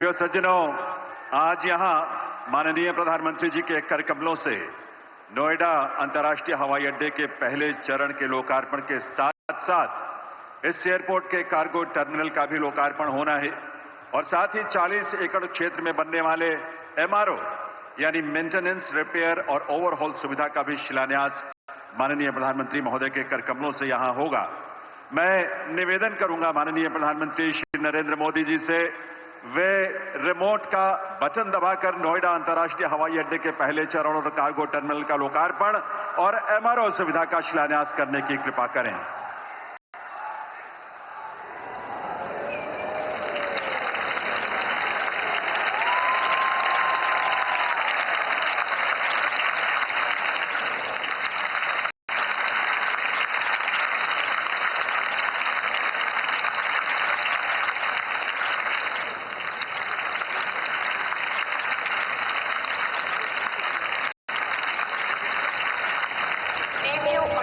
प्रिय सज्जनों, आज यहाँ माननीय प्रधानमंत्री जी के कर कमलों से नोएडा अंतर्राष्ट्रीय हवाई अड्डे के पहले चरण के लोकार्पण के साथ साथ इस एयरपोर्ट के कार्गो टर्मिनल का भी लोकार्पण होना है और साथ ही 40 एकड़ क्षेत्र में बनने वाले एमआरओ यानी मेंटेनेंस, रिपेयर और ओवरहॉल सुविधा का भी शिलान्यास माननीय प्रधानमंत्री महोदय के कर कमलों से यहां होगा। मैं निवेदन करूंगा माननीय प्रधानमंत्री श्री नरेंद्र मोदी जी से वे रिमोट का बटन दबाकर नोएडा अंतर्राष्ट्रीय हवाई अड्डे के पहले चरण और कार्गो टर्मिनल का लोकार्पण और एमआरओ सुविधा का शिलान्यास करने की कृपा करें।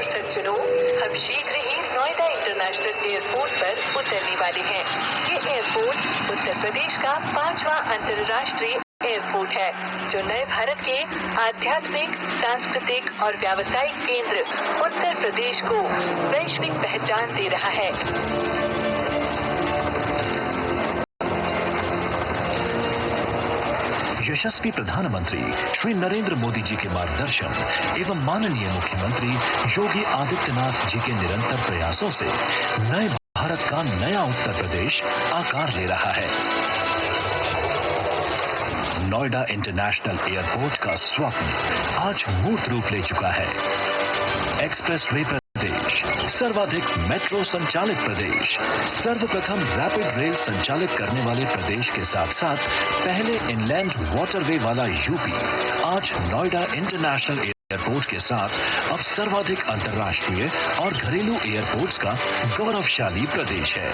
सज्जनों, हम शीघ्र ही नोएडा इंटरनेशनल एयरपोर्ट पर उतरने वाले हैं। ये एयरपोर्ट उत्तर प्रदेश का 5वां अंतर्राष्ट्रीय एयरपोर्ट है, जो नए भारत के आध्यात्मिक, सांस्कृतिक और व्यावसायिक केंद्र उत्तर प्रदेश को वैश्विक पहचान दे रहा है। यशस्वी प्रधानमंत्री श्री नरेंद्र मोदी जी के मार्गदर्शन एवं माननीय मुख्यमंत्री योगी आदित्यनाथ जी के निरंतर प्रयासों से नए भारत का नया उत्तर प्रदेश आकार ले रहा है। नोएडा इंटरनेशनल एयरपोर्ट का स्वप्न आज मूर्त रूप ले चुका है। एक्सप्रेस वे प्रदेश, सर्वाधिक मेट्रो संचालित प्रदेश, सर्वप्रथम रैपिड रेल संचालित करने वाले प्रदेश के साथ साथ पहले इनलैंड वाटरवे वाला यूपी आज नोएडा इंटरनेशनल एयरपोर्ट के साथ अब सर्वाधिक अंतर्राष्ट्रीय और घरेलू एयरपोर्ट्स का गौरवशाली प्रदेश है।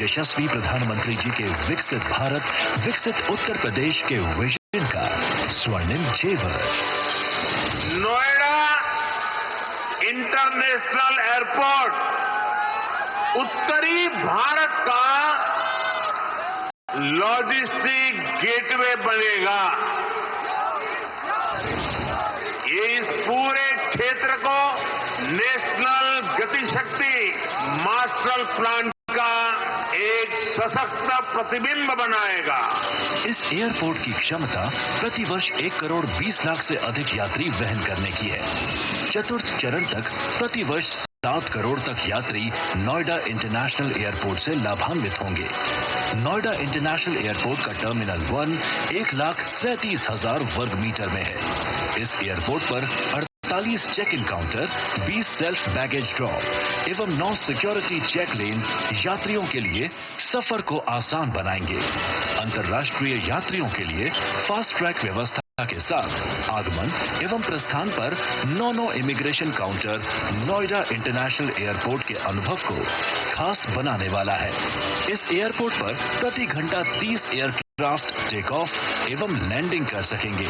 यशस्वी प्रधानमंत्री जी के विकसित भारत, विकसित उत्तर प्रदेश के विजन का स्वर्णिम जेवर। नोएडा इंटरनेशनल एयरपोर्ट उत्तरी भारत का लॉजिस्टिक गेटवे बनेगा। ये इस पूरे क्षेत्र को नेशनल गतिशक्ति मास्टर प्लान का एक सशक्त प्रतिबिंब बनाएगा। इस एयरपोर्ट की क्षमता प्रति वर्ष 1 करोड़ 20 लाख से अधिक यात्री वहन करने की है। चतुर्थ चरण तक प्रति वर्ष 7 करोड़ तक यात्री नोएडा इंटरनेशनल एयरपोर्ट से लाभान्वित होंगे। नोएडा इंटरनेशनल एयरपोर्ट का टर्मिनल 1 1,37,000 वर्ग मीटर में है। इस एयरपोर्ट पर 48 check in counter, 20 self baggage drop एवं 9 सिक्योरिटी चेक लेन यात्रियों के लिए सफर को आसान बनाएंगे। अंतर्राष्ट्रीय यात्रियों के लिए फास्ट ट्रैक व्यवस्था के साथ आगमन एवं प्रस्थान पर 9 immigration counter Noida international airport के अनुभव को खास बनाने वाला है। इस एयरपोर्ट पर प्रति घंटा 30 एयरक्राफ्ट टेक ऑफ एवं लैंडिंग कर सकेंगे,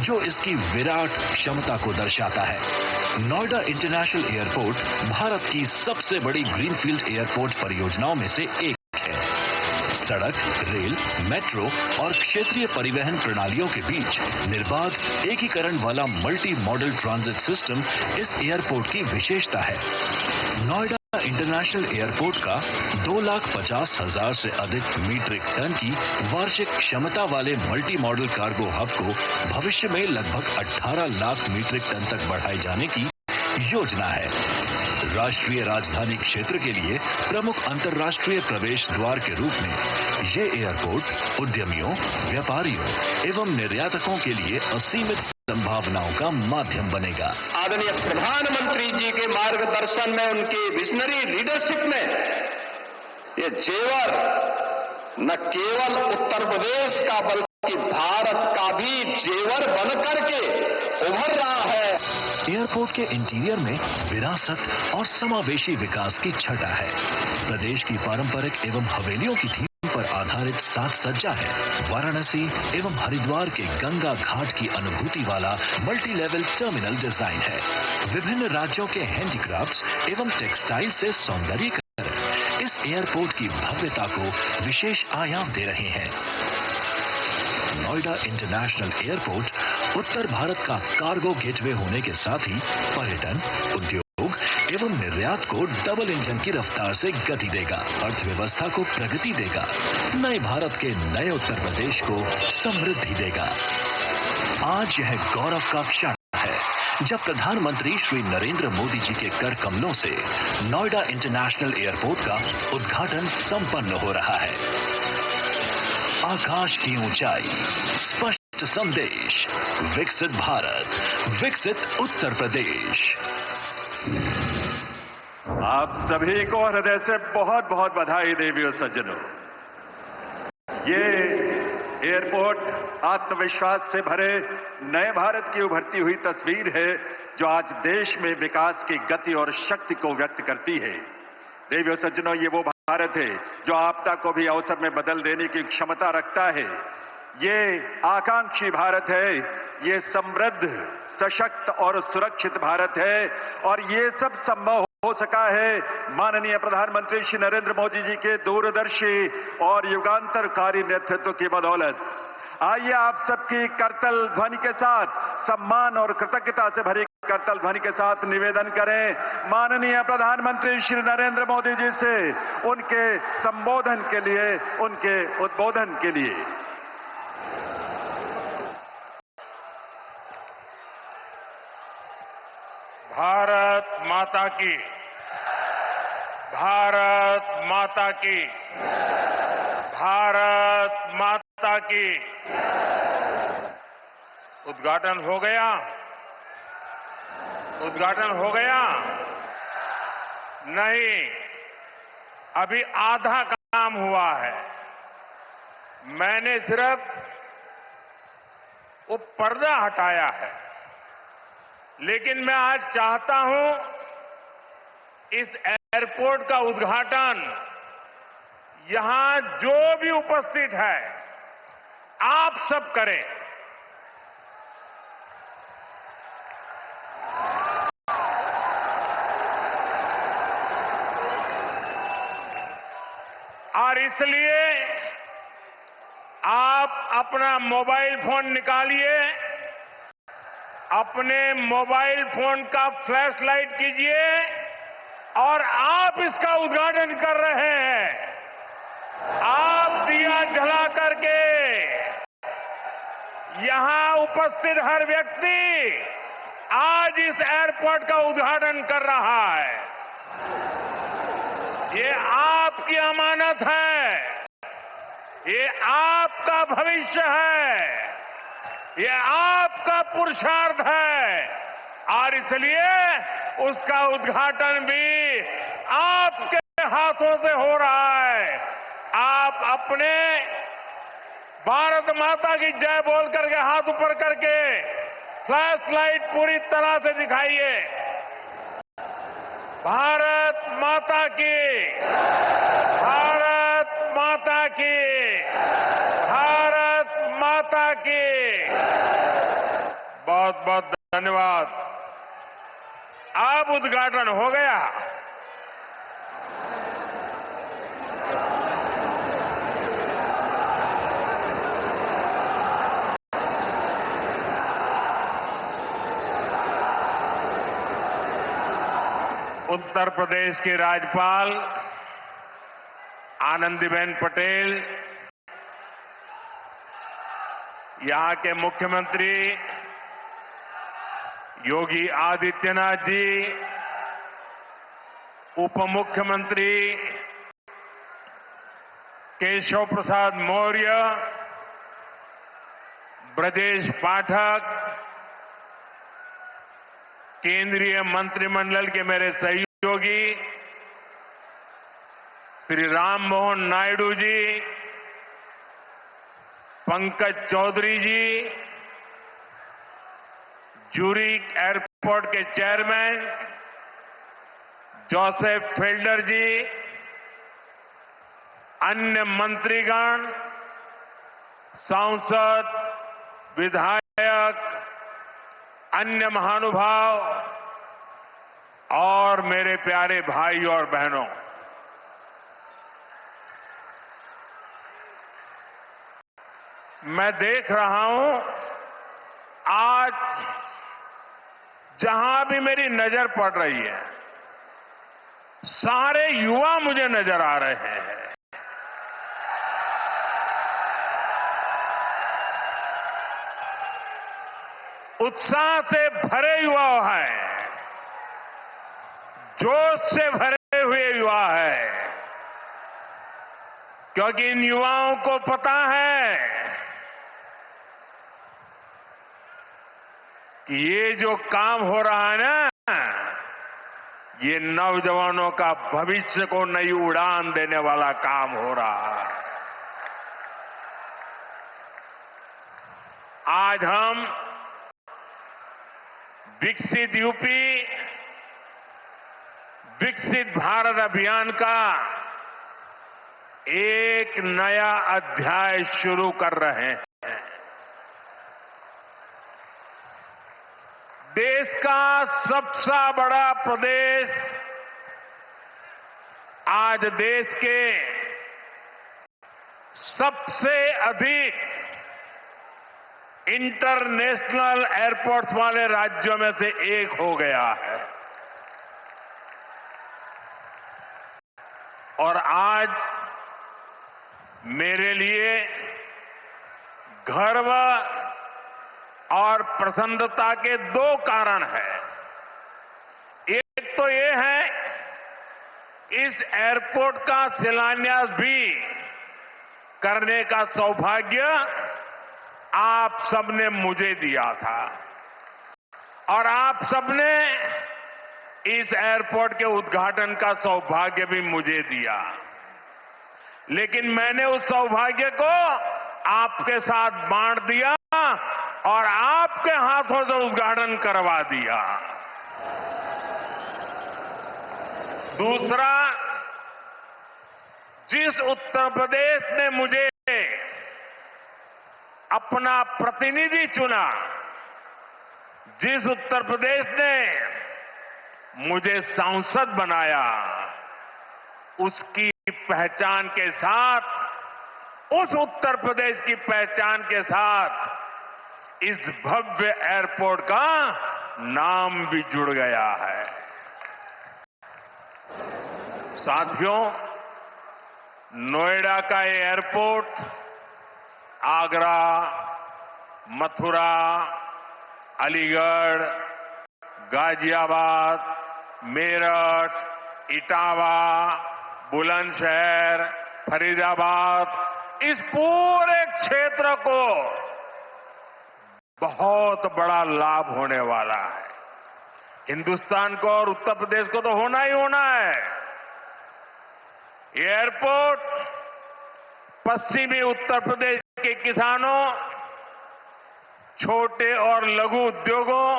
जो इसकी विराट क्षमता को दर्शाता है। नोएडा इंटरनेशनल एयरपोर्ट भारत की सबसे बड़ी ग्रीनफील्ड एयरपोर्ट परियोजनाओं में से एक है। सड़क, रेल, मेट्रो और क्षेत्रीय परिवहन प्रणालियों के बीच निर्बाध एकीकरण वाला मल्टी मॉडल ट्रांजिट सिस्टम इस एयरपोर्ट की विशेषता है। नोएडा इंटरनेशनल एयरपोर्ट का 2,50,000 से अधिक मीट्रिक टन की वार्षिक क्षमता वाले मल्टी मॉडल कार्गो हब को भविष्य में लगभग 18 लाख मीट्रिक टन तक बढ़ाए जाने की योजना है। राष्ट्रीय राजधानी क्षेत्र के लिए प्रमुख अंतर्राष्ट्रीय प्रवेश द्वार के रूप में ये एयरपोर्ट उद्यमियों, व्यापारियों एवं निर्यातकों के लिए असीमित संभावनाओं का माध्यम बनेगा। आदरणीय प्रधानमंत्री जी के मार्गदर्शन में, उनकी विजनरी लीडरशिप में ये जेवर न केवल उत्तर प्रदेश का बल्कि भारत का भी जेवर बनकर के उभर रहा है। एयरपोर्ट के इंटीरियर में विरासत और समावेशी विकास की छटा है। प्रदेश की पारंपरिक एवं हवेलियों की थीम पर आधारित साज सज्जा है। वाराणसी एवं हरिद्वार के गंगा घाट की अनुभूति वाला मल्टी लेवल टर्मिनल डिजाइन है। विभिन्न राज्यों के हैंडीक्राफ्ट्स एवं टेक्सटाइल से सौंदर्यीकरण इस एयरपोर्ट की भव्यता को विशेष आयाम दे रहे हैं। नोएडा इंटरनेशनल एयरपोर्ट उत्तर भारत का कार्गो गेटवे होने के साथ ही पर्यटन, उद्योग एवं निर्यात को डबल इंजन की रफ्तार से गति देगा, अर्थव्यवस्था को प्रगति देगा, नए भारत के नए उत्तर प्रदेश को समृद्धि देगा। आज यह गौरव का क्षण है जब प्रधानमंत्री श्री नरेंद्र मोदी जी के कर कमलों से नोएडा इंटरनेशनल एयरपोर्ट का उद्घाटन संपन्न हो रहा है। आकाश की ऊंचाई, स्पष्ट संदेश, विकसित भारत, विकसित उत्तर प्रदेश। आप सभी को हृदय से बहुत बहुत बधाई देवियों सज्जनों। ये एयरपोर्ट आत्मविश्वास से भरे नए भारत की उभरती हुई तस्वीर है जो आज देश में विकास की गति और शक्ति को व्यक्त करती है। देवियों सज्जनों, ये वो भारत है जो आपदा को भी अवसर में बदल देने की क्षमता रखता है। ये आकांक्षी भारत है, ये समृद्ध, सशक्त और सुरक्षित भारत है और ये सब संभव हो सका है माननीय प्रधानमंत्री श्री नरेंद्र मोदी जी के दूरदर्शी और युगांतरकारी नेतृत्व की बदौलत। आइए आप सबकी करतल ध्वनि के साथ, सम्मान और कृतज्ञता से भरी करतल ध्वनि के साथ निवेदन करें माननीय प्रधानमंत्री श्री नरेंद्र मोदी जी से उनके संबोधन के लिए, उनके उद्बोधन के लिए। भारत माता की, भारत माता की, भारत माता की। उद्घाटन हो गया, उद्घाटन हो गया? नहीं, अभी आधा काम हुआ है। मैंने सिर्फ वो पर्दा हटाया है, लेकिन मैं आज चाहता हूं इस एयरपोर्ट का उद्घाटन यहां जो भी उपस्थित है आप सब करें। और इसलिए आप अपना मोबाइल फोन निकालिए, अपने मोबाइल फोन का फ्लैश लाइट कीजिए और आप इसका उद्घाटन कर रहे हैं। आप दिया जला करके यहां उपस्थित हर व्यक्ति आज इस एयरपोर्ट का उद्घाटन कर रहा है। ये आपकी अमानत है, ये आपका भविष्य है, ये आपका पुरुषार्थ है और इसलिए उसका उद्घाटन भी आपके हाथों से हो रहा है। आप अपने भारत माता की जय बोल करके हाथ ऊपर करके फ्लैश लाइट पूरी तरह से दिखाइए। भारत माता की, भारत माता की, भारत माता की। बहुत बहुत धन्यवाद। अब उद्घाटन हो गया। उत्तर प्रदेश की राज्यपाल आनंदीबेन पटेल, यहां के मुख्यमंत्री योगी आदित्यनाथ जी, उप मुख्यमंत्री केशव प्रसाद मौर्य, ब्रजेश पाठक, केंद्रीय मंत्रिमंडल के मेरे सहयोगी श्री राम मोहन नायडू जी, पंकज चौधरी जी, ज्यूरिक एयरपोर्ट के चेयरमैन जोसेफ फेल्डर जी, अन्य मंत्रीगण, सांसद, विधायक, अन्य महानुभाव और मेरे प्यारे भाई और बहनों, मैं देख रहा हूं आज जहां भी मेरी नजर पड़ रही है सारे युवा मुझे नजर आ रहे हैं। उत्साह से भरे युवा हैं, जोश से भरे हुए युवा हैं, क्योंकि इन युवाओं को पता है कि ये जो काम हो रहा है ना, ये नौजवानों का भविष्य को नई उड़ान देने वाला काम हो रहा है। आज हम विकसित यूपी, विकसित भारत अभियान का एक नया अध्याय शुरू कर रहे हैं। देश का सबसे बड़ा प्रदेश आज देश के सबसे अधिक इंटरनेशनल एयरपोर्ट्स वाले राज्यों में से एक हो गया है। और आज मेरे लिए गर्व और प्रसन्नता के दो कारण हैं। एक तो ये है, इस एयरपोर्ट का शिलान्यास भी करने का सौभाग्य आप सबने मुझे दिया था और आप सबने इस एयरपोर्ट के उद्घाटन का सौभाग्य भी मुझे दिया। लेकिन मैंने उस सौभाग्य को आपके साथ बांट दिया और आपके हाथों से उद्घाटन करवा दिया। दूसरा, जिस उत्तर प्रदेश ने मुझे अपना प्रतिनिधि चुना, जिस उत्तर प्रदेश ने मुझे सांसद बनाया, उसकी पहचान के साथ, उस उत्तर प्रदेश की पहचान के साथ इस भव्य एयरपोर्ट का नाम भी जुड़ गया है। साथियों, नोएडा का ये एयरपोर्ट आगरा, मथुरा, अलीगढ़, गाजियाबाद, मेरठ, इटावा, बुलंदशहर, फरीदाबाद, इस पूरे क्षेत्र को बहुत बड़ा लाभ होने वाला है। हिंदुस्तान को और उत्तर प्रदेश को तो होना ही होना है। एयरपोर्ट पश्चिमी उत्तर प्रदेश के किसानों, छोटे और लघु उद्योगों,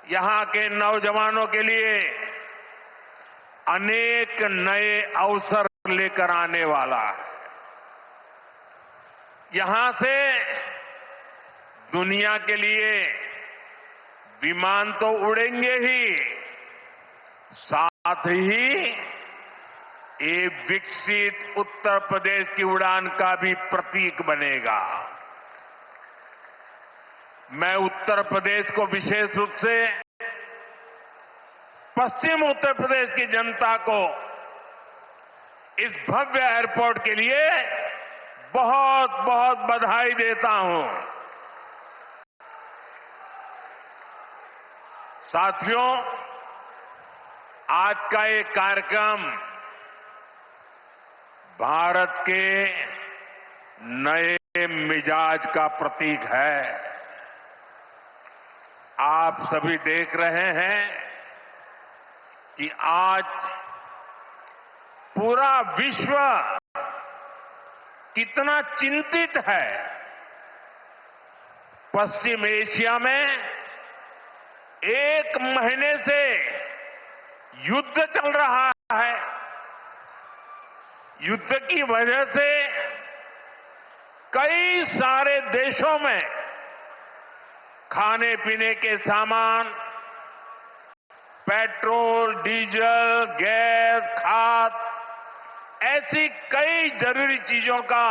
यहां के नौजवानों के लिए अनेक नए अवसर लेकर आने वाला है। यहां से दुनिया के लिए विमान तो उड़ेंगे ही, साथ ही ये विकसित उत्तर प्रदेश की उड़ान का भी प्रतीक बनेगा। मैं उत्तर प्रदेश को विशेष रूप से पश्चिम उत्तर प्रदेश की जनता को इस भव्य एयरपोर्ट के लिए बहुत बहुत बधाई देता हूं। साथियों, आज का ये कार्यक्रम भारत के नए मिजाज का प्रतीक है। आप सभी देख रहे हैं कि आज पूरा विश्व कितना चिंतित है। पश्चिम एशिया में 1 महीने से युद्ध चल रहा है। युद्ध की वजह से कई सारे देशों में खाने पीने के सामान, पेट्रोल, डीजल, गैस, खाद, ऐसी कई जरूरी चीजों का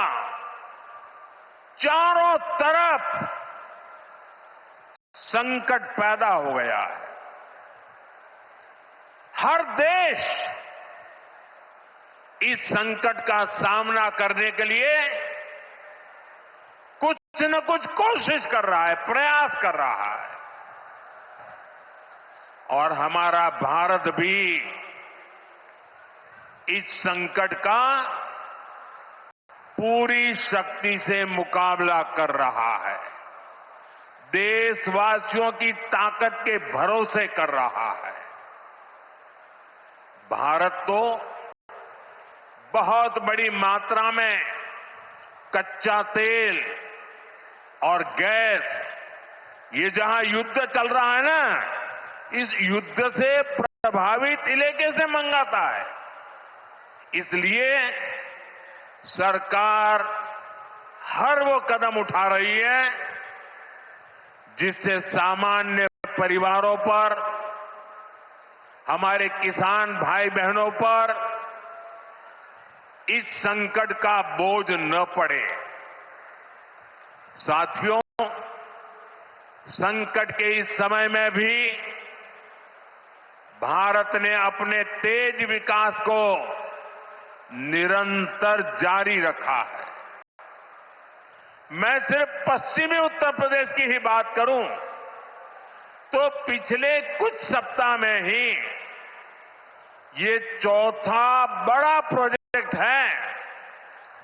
चारों तरफ संकट पैदा हो गया है। हर देश इस संकट का सामना करने के लिए कुछ न कुछ कोशिश कर रहा है, प्रयास कर रहा है। और हमारा भारत भी इस संकट का पूरी शक्ति से मुकाबला कर रहा है, देशवासियों की ताकत के भरोसे कर रहा है। भारत तो बहुत बड़ी मात्रा में कच्चा तेल और गैस, ये जहां युद्ध चल रहा है ना, इस युद्ध से प्रभावित इलाके से मंगाता है। इसलिए सरकार हर वो कदम उठा रही है जिससे सामान्य परिवारों पर, हमारे किसान भाई बहनों पर इस संकट का बोझ न पड़े। साथियों, संकट के इस समय में भी भारत ने अपने तेज विकास को निरंतर जारी रखा है। मैं सिर्फ पश्चिमी उत्तर प्रदेश की ही बात करूं तो पिछले कुछ सप्ताह में ही ये चौथा बड़ा प्रोजेक्ट है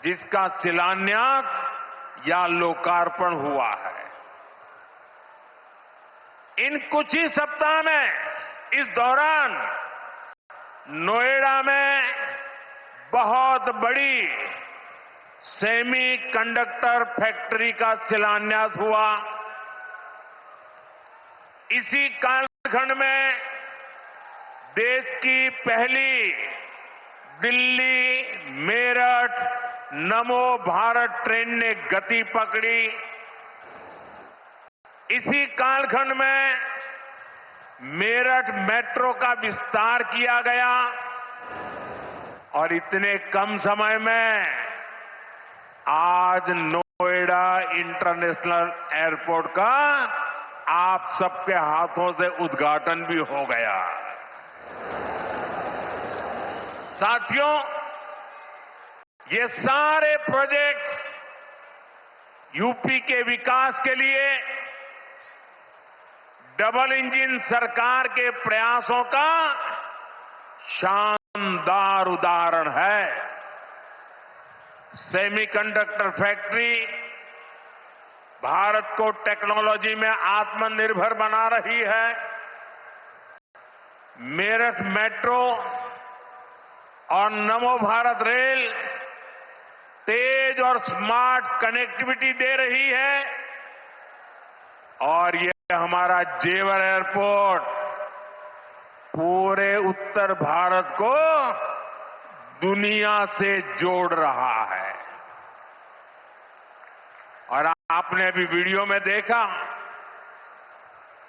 जिसका शिलान्यास या लोकार्पण हुआ है। इन कुछ ही सप्ताह में, इस दौरान नोएडा में बहुत बड़ी सेमी कंडक्टर फैक्ट्री का शिलान्यास हुआ। इसी कालखंड में देश की पहली दिल्ली मेरठ नमो भारत ट्रेन ने गति पकड़ी। इसी कालखंड में मेरठ मेट्रो का विस्तार किया गया और इतने कम समय में आज नोएडा इंटरनेशनल एयरपोर्ट का आप सबके हाथों से उद्घाटन भी हो गया। साथियों, ये सारे प्रोजेक्ट्स यूपी के विकास के लिए डबल इंजन सरकार के प्रयासों का शानदार उदाहरण है। सेमीकंडक्टर फैक्ट्री भारत को टेक्नोलॉजी में आत्मनिर्भर बना रही है। मेरठ मेट्रो और नमो भारत रेल तेज और स्मार्ट कनेक्टिविटी दे रही है और ये हमारा जेवर एयरपोर्ट पूरे उत्तर भारत को दुनिया से जोड़ रहा है। और आपने अभी वीडियो में देखा,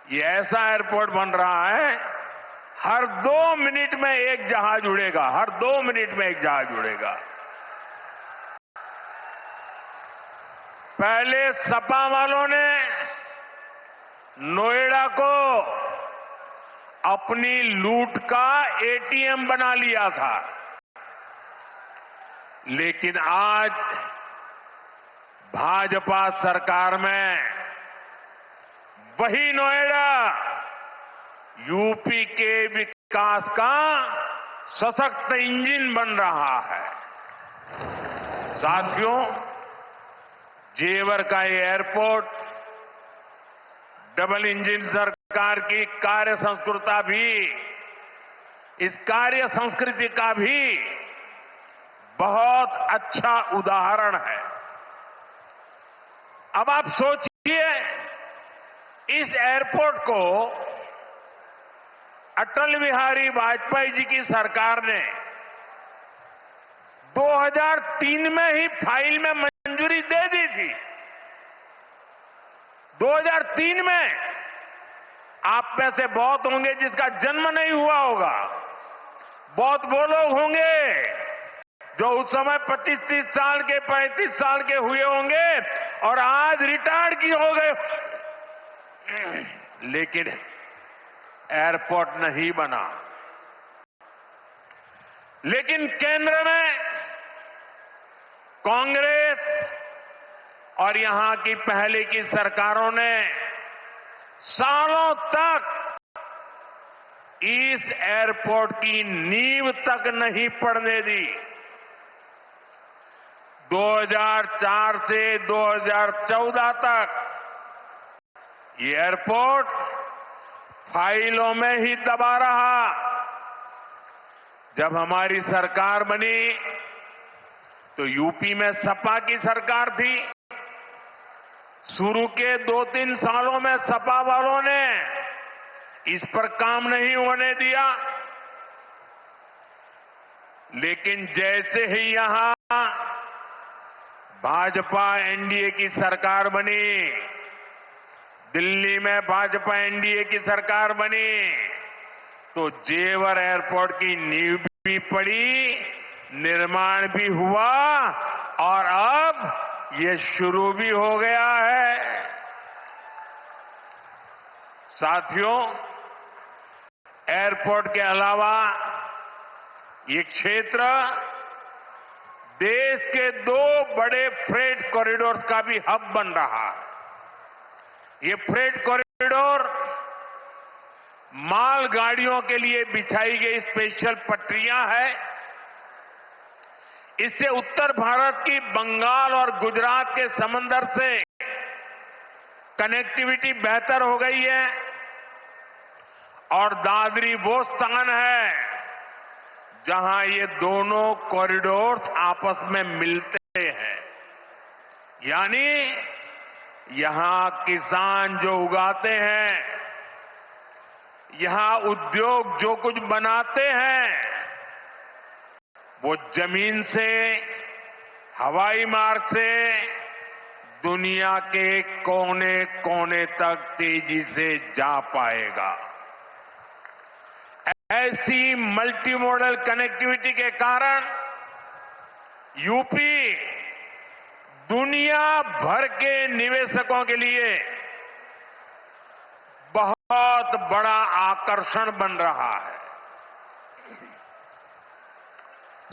ये ऐसा एयरपोर्ट बन रहा है, हर 2 मिनट में एक जहाज उड़ेगा, हर 2 मिनट में एक जहाज उड़ेगा। पहले सपा वालों ने नोएडा को अपनी लूट का एटीएम बना लिया था, लेकिन आज भाजपा सरकार में वही नोएडा यूपी के विकास का सशक्त इंजन बन रहा है। साथियों, जेवर का ये एयरपोर्ट डबल इंजन सरकार की कार्य संस्कृति भी, इस कार्य संस्कृति का भी बहुत अच्छा उदाहरण है। अब आप सोचिए, इस एयरपोर्ट को अटल बिहारी वाजपेयी जी की सरकार ने 2003 में ही फाइल में मंजूरी दे दी थी। 2003 में आप में से बहुत होंगे जिसका जन्म नहीं हुआ होगा, बहुत वो लोग होंगे जो उस समय 25-30 साल के 35 साल के हुए होंगे और आज रिटायर्ड की हो गए, लेकिन एयरपोर्ट नहीं बना। लेकिन केंद्र में कांग्रेस और यहां की पहले की सरकारों ने सालों तक इस एयरपोर्ट की नींव तक नहीं पड़ने दी। 2004 से 2014 तक ये एयरपोर्ट फाइलों में ही दबा रहा। जब हमारी सरकार बनी तो यूपी में सपा की सरकार थी। शुरू के 2-3 सालों में सपा वालों ने इस पर काम नहीं होने दिया, लेकिन जैसे ही यहां भाजपा एनडीए की सरकार बनी, दिल्ली में भाजपा एनडीए की सरकार बनी, तो जेवर एयरपोर्ट की नींव भी पड़ी, निर्माण भी हुआ और अब ये शुरू भी हो गया है। साथियों, एयरपोर्ट के अलावा ये क्षेत्र देश के 2 बड़े फ्रेट कॉरिडोर का भी हब बन रहा है। ये फ्रेट कॉरिडोर मालगाड़ियों के लिए बिछाई गई स्पेशल पटरियां हैं। इससे उत्तर भारत की बंगाल और गुजरात के समंदर से कनेक्टिविटी बेहतर हो गई है और दादरी वो स्थान है जहां ये दोनों कॉरिडोर आपस में मिलते हैं। यानी यहां किसान जो उगाते हैं, यहां उद्योग जो कुछ बनाते हैं, वो जमीन से, हवाई मार्ग से दुनिया के कोने कोने तक तेजी से जा पाएगा। ऐसी मल्टी मॉडल कनेक्टिविटी के कारण यूपी दुनिया भर के निवेशकों के लिए बहुत बड़ा आकर्षण बन रहा है।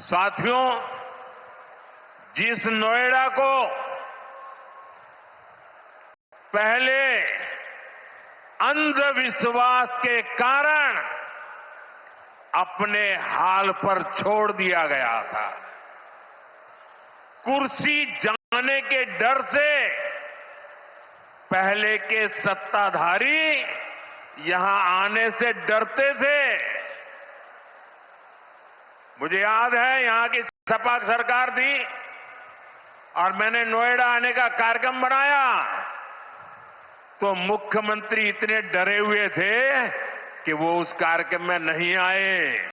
साथियों, जिस नोएडा को पहले अंधविश्वास के कारण अपने हाल पर छोड़ दिया गया था, कुर्सी जाने के डर से पहले के सत्ताधारी यहां आने से डरते थे। मुझे याद है यहां की सपा सरकार थी और मैंने नोएडा आने का कार्यक्रम बनाया तो मुख्यमंत्री इतने डरे हुए थे कि वो उस कार्यक्रम में नहीं आए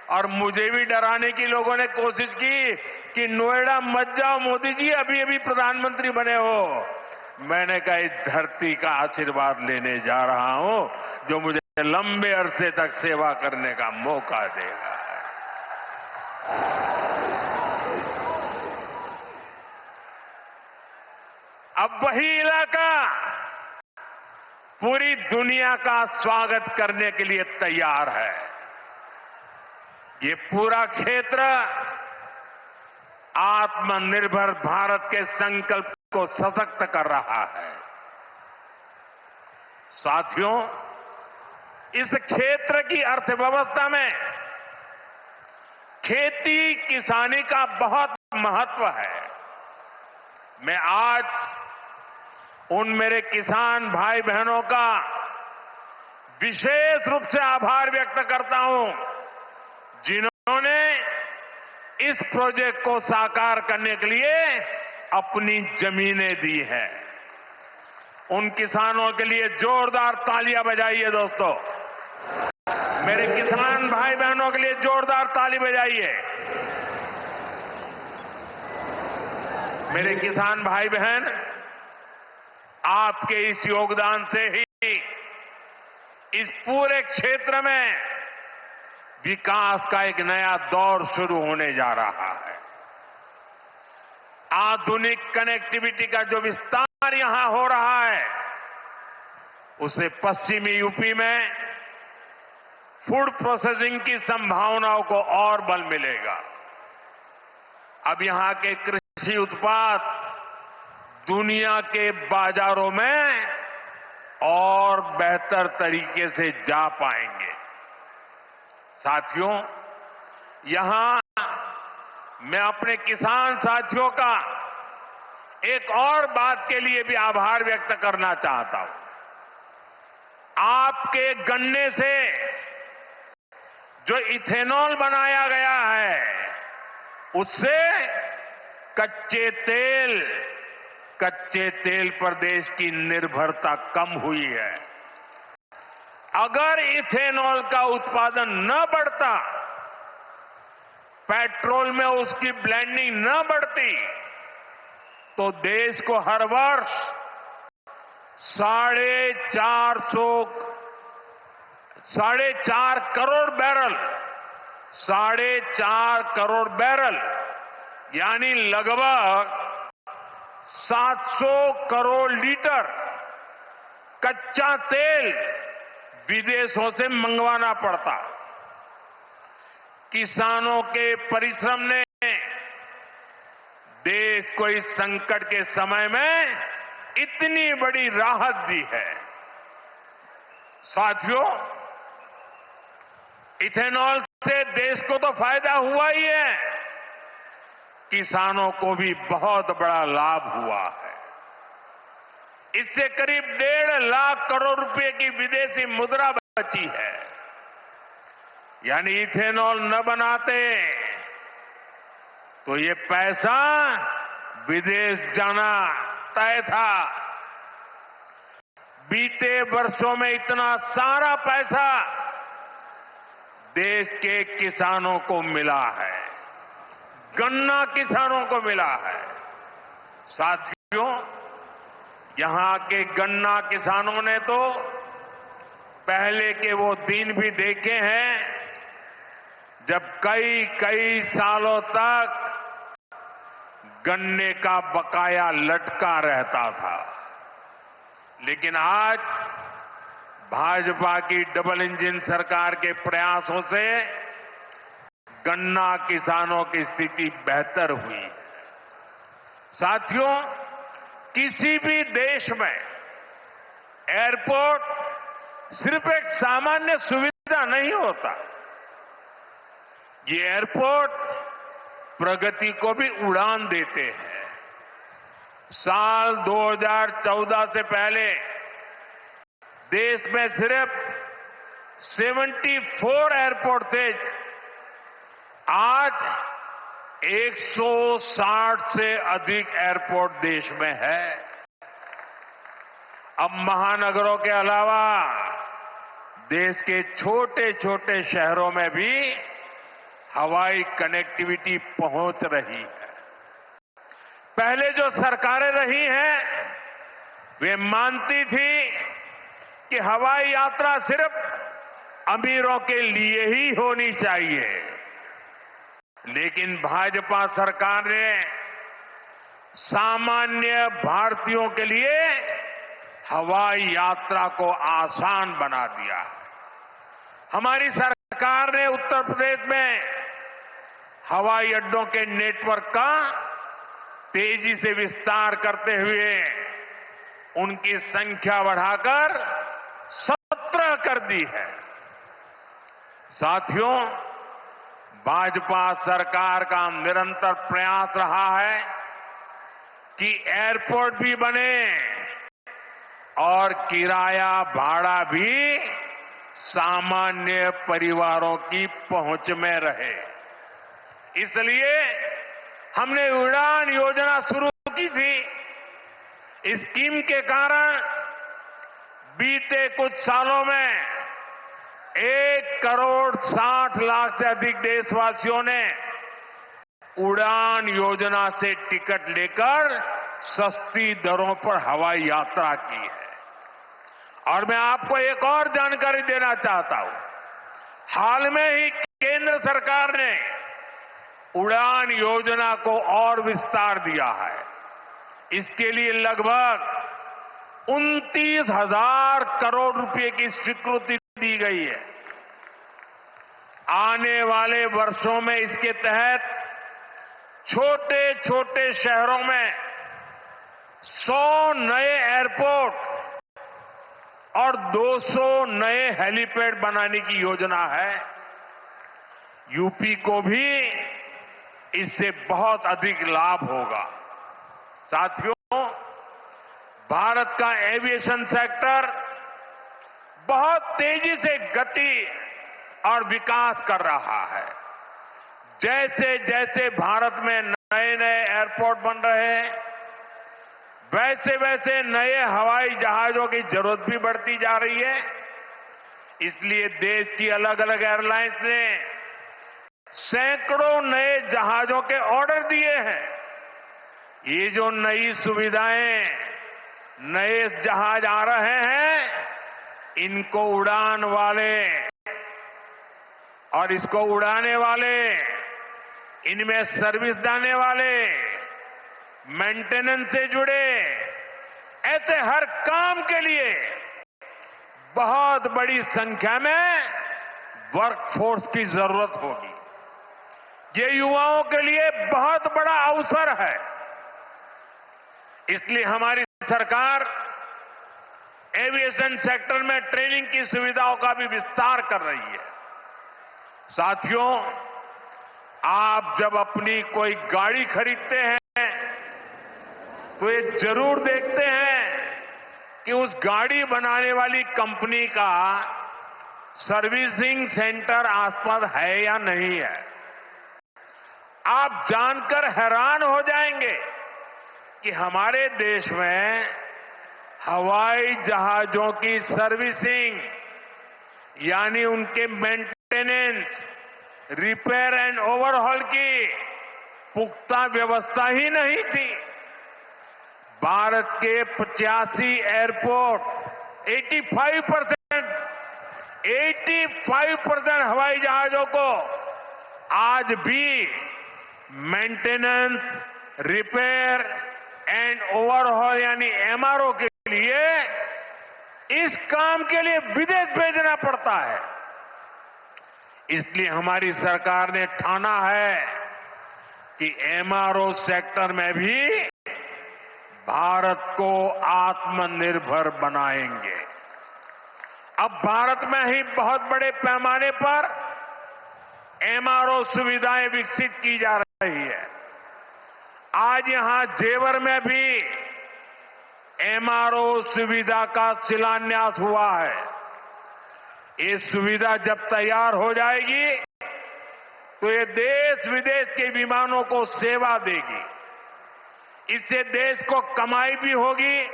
और मुझे भी डराने की लोगों ने कोशिश की कि नोएडा मत जाओ मोदी जी, अभी अभी प्रधानमंत्री बने हो। मैंने कहा इस धरती का आशीर्वाद लेने जा रहा हूं जो मुझे लंबे अरसे तक सेवा करने का मौका देगा। अब वही इलाका पूरी दुनिया का स्वागत करने के लिए तैयार है। ये पूरा क्षेत्र आत्मनिर्भर भारत के संकल्प को सशक्त कर रहा है। साथियों, इस क्षेत्र की अर्थव्यवस्था में खेती किसानी का बहुत महत्व है। मैं आज उन मेरे किसान भाई बहनों का विशेष रूप से आभार व्यक्त करता हूं जिन्होंने इस प्रोजेक्ट को साकार करने के लिए अपनी जमीनें दी हैं। उन किसानों के लिए जोरदार तालियां बजाइए दोस्तों। मेरे किसान भाई बहनों के लिए जोरदार ताली बजाइए। मेरे किसान भाई बहन, आपके इस योगदान से ही इस पूरे क्षेत्र में विकास का एक नया दौर शुरू होने जा रहा है। आधुनिक कनेक्टिविटी का जो विस्तार यहां हो रहा है, उससे पश्चिमी यूपी में फूड प्रोसेसिंग की संभावनाओं को और बल मिलेगा। अब यहां के कृषि उत्पाद दुनिया के बाजारों में और बेहतर तरीके से जा पाएंगे। साथियों, यहां मैं अपने किसान साथियों का एक और बात के लिए भी आभार व्यक्त करना चाहता हूं। आपके गन्ने से जो इथेनॉल बनाया गया है, उससे कच्चे तेल पर देश की निर्भरता कम हुई है। अगर इथेनॉल का उत्पादन न बढ़ता, पेट्रोल में उसकी ब्लेंडिंग न बढ़ती, तो देश को हर वर्ष 4.5 करोड़ बैरल यानी लगभग 700 करोड़ लीटर कच्चा तेल विदेशों से मंगवाना पड़ता। किसानों के परिश्रम ने देश को इस संकट के समय में इतनी बड़ी राहत दी है। साथियों, इथेनॉल से देश को तो फायदा हुआ ही है, किसानों को भी बहुत बड़ा लाभ हुआ है। इससे करीब 1.5 लाख करोड़ रुपए की विदेशी मुद्रा बची है। यानी इथेनॉल न बनाते तो ये पैसा विदेश जाना तय था। बीते वर्षों में इतना सारा पैसा देश के किसानों को मिला है, गन्ना किसानों को मिला है। साथियों, यहां के गन्ना किसानों ने तो पहले के वो दिन भी देखे हैं जब कई सालों तक गन्ने का बकाया लटका रहता था। लेकिन आज भाजपा की डबल इंजन सरकार के प्रयासों से गन्ना किसानों की स्थिति बेहतर हुई। साथियों, किसी भी देश में एयरपोर्ट सिर्फ एक सामान्य सुविधा नहीं होता। ये एयरपोर्ट प्रगति को भी उड़ान देते हैं। साल 2014 से पहले देश में सिर्फ 74 एयरपोर्ट थे। आज 160 से अधिक एयरपोर्ट देश में है। अब महानगरों के अलावा देश के छोटे छोटे शहरों में भी हवाई कनेक्टिविटी पहुंच रही है। पहले जो सरकारें रही हैं, वे मानती थी कि हवाई यात्रा सिर्फ अमीरों के लिए ही होनी चाहिए। लेकिन भाजपा सरकार ने सामान्य भारतीयों के लिए हवाई यात्रा को आसान बना दिया। हमारी सरकार ने उत्तर प्रदेश में हवाई अड्डों के नेटवर्क का तेजी से विस्तार करते हुए उनकी संख्या बढ़ाकर 17 कर दी है। साथियों, भाजपा सरकार का निरंतर प्रयास रहा है कि एयरपोर्ट भी बने और किराया भाड़ा भी सामान्य परिवारों की पहुंच में रहे। इसलिए हमने उड़ान योजना शुरू की थी। इस स्कीम के कारण बीते कुछ सालों में 1,60,00,000 से अधिक देशवासियों ने उड़ान योजना से टिकट लेकर सस्ती दरों पर हवाई यात्रा की है। और मैं आपको एक और जानकारी देना चाहता हूं। हाल में ही केंद्र सरकार ने उड़ान योजना को और विस्तार दिया है। इसके लिए लगभग 29,000 करोड़ रुपए की स्वीकृति दी गई है। आने वाले वर्षों में इसके तहत छोटे छोटे शहरों में 100 नए एयरपोर्ट और 200 नए हेलीपैड बनाने की योजना है। यूपी को भी इससे बहुत अधिक लाभ होगा। साथियों, भारत का एविएशन सेक्टर बहुत तेजी से गति और विकास कर रहा है। जैसे जैसे भारत में नए नए एयरपोर्ट बन रहे हैं, वैसे वैसे नए हवाई जहाजों की जरूरत भी बढ़ती जा रही है। इसलिए देश की अलग अलग एयरलाइंस ने सैकड़ों नए जहाजों के ऑर्डर दिए हैं। ये जो नई सुविधाएं, नए जहाज आ रहे हैं, इनको उड़ान वाले और इसको उड़ाने वाले, इनमें सर्विस देने वाले, मेंटेनेंस से जुड़े, ऐसे हर काम के लिए बहुत बड़ी संख्या में वर्कफोर्स की जरूरत होगी। ये युवाओं के लिए बहुत बड़ा अवसर है। इसलिए हमारी सरकार एविएशन सेक्टर में ट्रेनिंग की सुविधाओं का भी विस्तार कर रही है। साथियों, आप जब अपनी कोई गाड़ी खरीदते हैं तो ये जरूर देखते हैं कि उस गाड़ी बनाने वाली कंपनी का सर्विसिंग सेंटर आसपास है या नहीं है। आप जानकर हैरान हो जाएंगे कि हमारे देश में हवाई जहाजों की सर्विसिंग यानी उनके मेंटेनेंस, रिपेयर एंड ओवरहॉल की पुख्ता व्यवस्था ही नहीं थी। भारत के 85 एयरपोर्ट 85% हवाई जहाजों को आज भी मेंटेनेंस, रिपेयर एंड ओवरहॉल यानी एमआरओ के लिए इस काम के लिए विदेश भेजना पड़ता है। इसलिए हमारी सरकार ने ठाना है कि एमआरओ सेक्टर में भी भारत को आत्मनिर्भर बनाएंगे। अब भारत में ही बहुत बड़े पैमाने पर एमआरओ सुविधाएं विकसित की जा रही है। आज यहां जेवर में भी एमआरओ सुविधा का शिलान्यास हुआ है। ये सुविधा जब तैयार हो जाएगी तो ये देश विदेश के विमानों को सेवा देगी। इससे देश को कमाई भी होगी,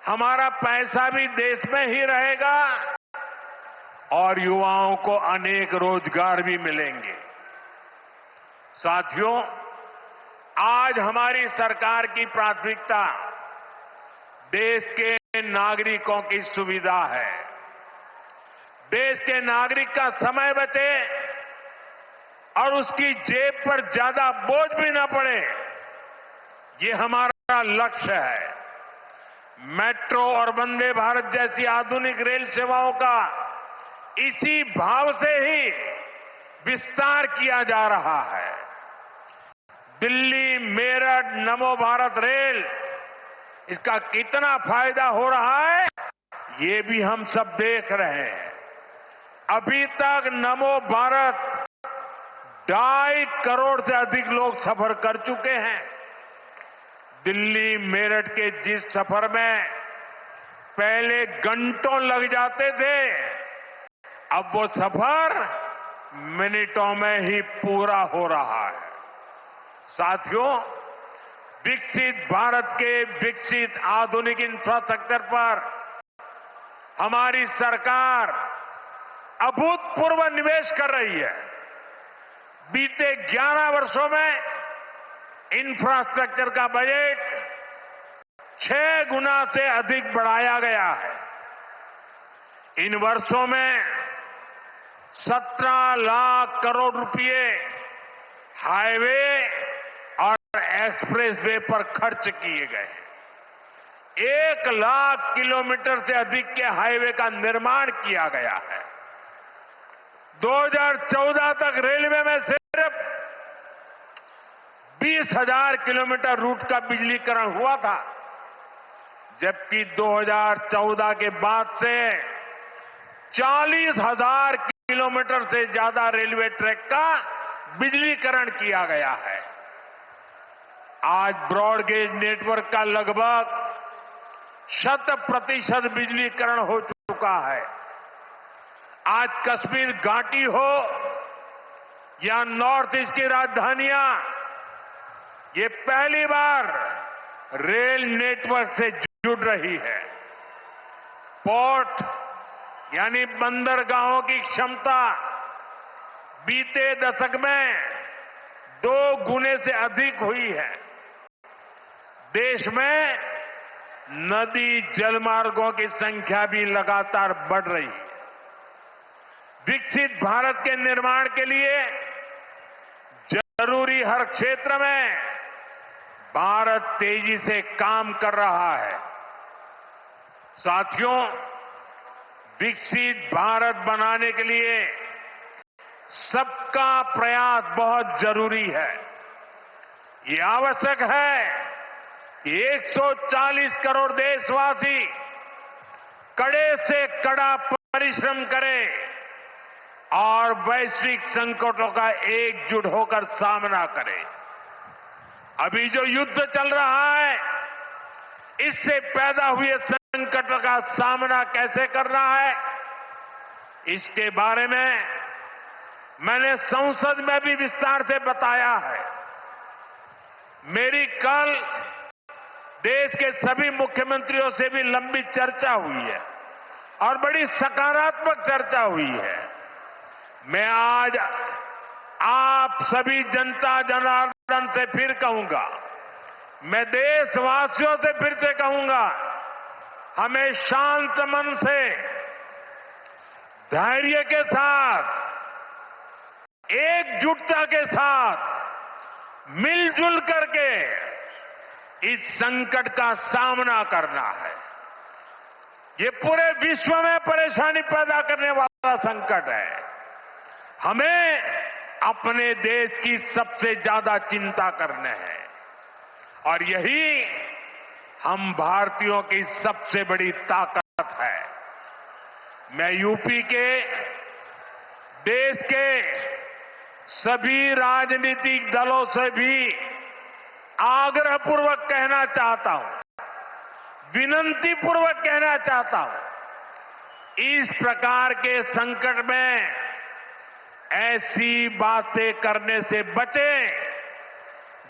हमारा पैसा भी देश में ही रहेगा और युवाओं को अनेक रोजगार भी मिलेंगे। साथियों, आज हमारी सरकार की प्राथमिकता देश के नागरिकों की सुविधा है। देश के नागरिक का समय बचे और उसकी जेब पर ज्यादा बोझ भी न पड़े, ये हमारा लक्ष्य है। मेट्रो और वंदे भारत जैसी आधुनिक रेल सेवाओं का इसी भाव से ही विस्तार किया जा रहा है। दिल्ली मेरठ नमो भारत रेल, इसका कितना फायदा हो रहा है ये भी हम सब देख रहे हैं। अभी तक नमो भारत 2.5 करोड़ से अधिक लोग सफर कर चुके हैं। दिल्ली मेरठ के जिस सफर में पहले घंटों लग जाते थे, अब वो सफर मिनटों में ही पूरा हो रहा है। साथियों, विकसित भारत के विकसित आधुनिक इंफ्रास्ट्रक्चर पर हमारी सरकार अभूतपूर्व निवेश कर रही है। बीते 11 वर्षों में इंफ्रास्ट्रक्चर का बजट 6 गुना से अधिक बढ़ाया गया है। इन वर्षों में 17 लाख करोड़ रुपए हाईवे और एक्सप्रेसवे पर खर्च किए गए। 1,00,000 किलोमीटर से अधिक के हाईवे का निर्माण किया गया है। 2014 तक रेलवे में सिर्फ 20,000 किलोमीटर रूट का बिजलीकरण हुआ था, जबकि 2014 के बाद से 40,000 किलोमीटर से ज्यादा रेलवे ट्रैक का बिजलीकरण किया गया है। आज ब्रॉडगेज नेटवर्क का लगभग 100% बिजलीकरण हो चुका है। आज कश्मीर घाटी हो या नॉर्थ ईस्ट की राजधानियां, ये पहली बार रेल नेटवर्क से जुड़ रही है। पोर्ट यानी बंदरगाहों की क्षमता बीते दशक में 2 गुने से अधिक हुई है। देश में नदी जलमार्गों की संख्या भी लगातार बढ़ रही है। विकसित भारत के निर्माण के लिए जरूरी हर क्षेत्र में भारत तेजी से काम कर रहा है। साथियों, विकसित भारत बनाने के लिए सबका प्रयास बहुत जरूरी है। ये आवश्यक है कि 140 करोड़ देशवासी कड़े से कड़ा परिश्रम करें और वैश्विक संकटों का एकजुट होकर सामना करें। अभी जो युद्ध चल रहा है, इससे पैदा हुए संकटों का सामना कैसे करना है, इसके बारे में मैंने संसद में भी विस्तार से बताया है। मेरी कल देश के सभी मुख्यमंत्रियों से भी लंबी चर्चा हुई है और बड़ी सकारात्मक चर्चा हुई है। मैं आज आप सभी जनता जनार्दन से फिर कहूंगा, मैं देशवासियों से फिर से कहूंगा, हमें शांत मन से, धैर्य के साथ, एकजुटता के साथ, मिलजुल करके इस संकट का सामना करना है। ये पूरे विश्व में परेशानी पैदा करने वाला संकट है। हमें अपने देश की सबसे ज्यादा चिंता करने है और यही हम भारतीयों की सबसे बड़ी ताकत है। मैं यूपी के, देश के सभी राजनीतिक दलों से भी आग्रहपूर्वक कहना चाहता हूं, विनती पूर्वक कहना चाहता हूं, इस प्रकार के संकट में ऐसी बातें करने से बचें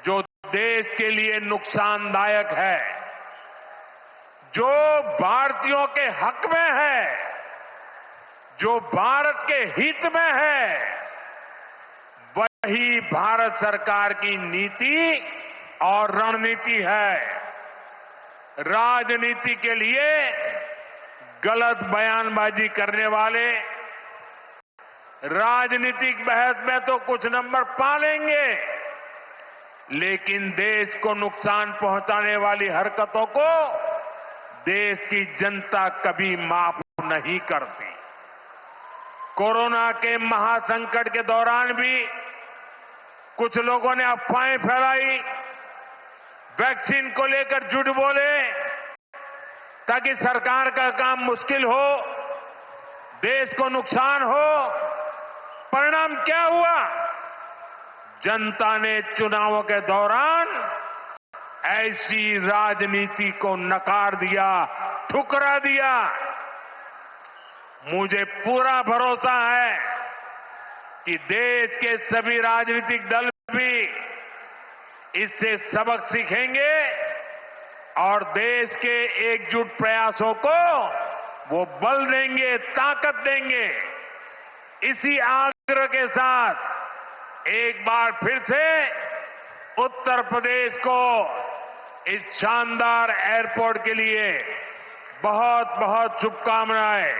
जो देश के लिए नुकसानदायक है, जो भारतीयों के हक में है, जो भारत के हित में है, वही भारत सरकार की नीति और रणनीति है। राजनीति के लिए गलत बयानबाजी करने वाले राजनीतिक बहस में तो कुछ नंबर पा लेंगे, लेकिन देश को नुकसान पहुंचाने वाली हरकतों को देश की जनता कभी माफ नहीं करती। कोरोना के महासंकट के दौरान भी कुछ लोगों ने अफवाहें फैलाई, वैक्सीन को लेकर झूठ बोले ताकि सरकार का काम मुश्किल हो, देश को नुकसान हो। परिणाम क्या हुआ? जनता ने चुनावों के दौरान ऐसी राजनीति को नकार दिया, ठुकरा दिया। मुझे पूरा भरोसा है कि देश के सभी राजनीतिक दल भी इससे सबक सीखेंगे और देश के एकजुट प्रयासों को वो बल देंगे, ताकत देंगे। इसी आग्रह के साथ एक बार फिर से उत्तर प्रदेश को इस शानदार एयरपोर्ट के लिए बहुत बहुत शुभकामनाएं।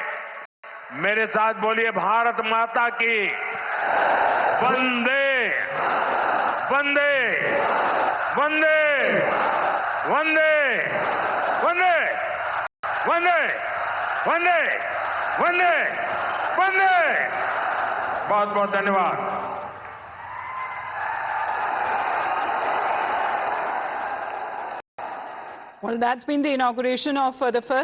मेरे साथ बोलिए, भारत माता की वंदे वंदे वंदे वंदे वंदे वंदे वंदे वंदे वंदे। बहुत बहुत धन्यवाद। Well, that's been the inauguration of the first